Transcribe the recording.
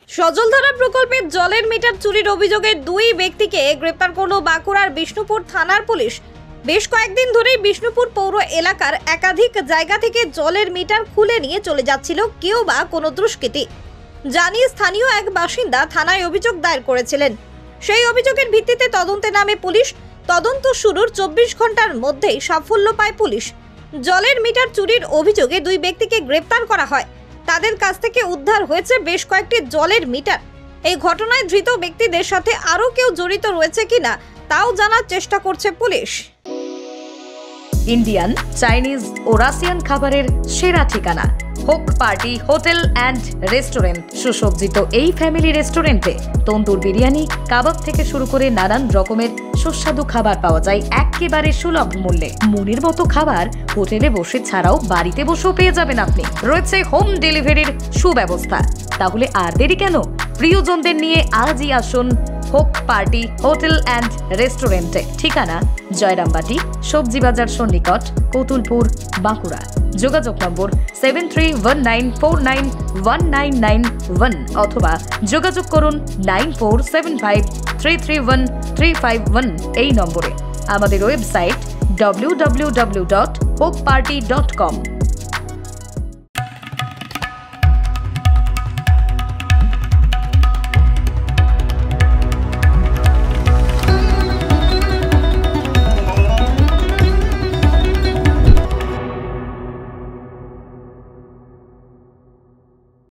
সজলধারা প্রকল্পে জলের মিটার চুরির অভিযোগে দুই ব্যক্তিকে গ্রেপ্তার করল বাঁকুড়ার বিষ্ণুপুর থানার পুলিশ। বেশ কয়েকদিন ধরেই বিষ্ণুপুর পৌর এলাকার একাধিক জায়গা থেকে জলের মিটার খুলে নিয়ে চলে যাচ্ছিল কেউ বা কোনো দুষ্কৃতী। জানিয়ে স্থানীয় এক বাসিন্দা থানায় অভিযোগ দায়ের করেছিলেন। সেই অভিযোগের ভিত্তিতে তদন্তে নামে পুলিশ। তদন্ত শুরুর 24 ঘন্টার মধ্যেই সাফল্য পায় পুলিশ। জলের মিটার চুরির অভিযোগে দুই ব্যক্তিকে গ্রেপ্তার করা হয়। তাদের কাছ থেকে উদ্ধার হয়েছে বেশ কয়েকটি জলের মিটার। এই ঘটনায় ধৃত ব্যক্তিদের সাথে আরও কেউ জড়িত রয়েছে কিনা তাও জানার চেষ্টা করছে পুলিশ। ইন্ডিয়ান, চাইনিজ ও রাশিয়ান খাবারের সেরা ঠিকানা হোক পার্টি হোটেল অ্যান্ড রেস্টুরেন্ট। সুসজ্জিত এই ফ্যামিলি রেস্টুরেন্টে তন্দুর বিরিয়ানি, কাবাব থেকে শুরু করে নানান রকমের সুস্বাদু খাবার পাওয়া যায় একেবারে সুলভ মূল্যে। মনের মতো খাবার হোটেলে বসে ছাড়াও বাড়িতে বসেও পেয়ে যাবেন আপনি। রয়েছে হোম ডেলিভারির সুব্যবস্থা। তাহলে আর দেরি কেন? প্রিয়জনদের নিয়ে আজই আসুন হোক পার্টি হোটেল অ্যান্ড রেস্টুরেন্টে। ঠিকানা জয়রামবাটি, সবজি বাজার সন্নিকট, কতুলপুর, বাঁকুড়া। যোগাযোগ নম্বর 7319491991 অথবা যোগাযোগ করুন 9475331351 এই নম্বরে। আমাদের ওয়েবসাইট www.hopeparty.com।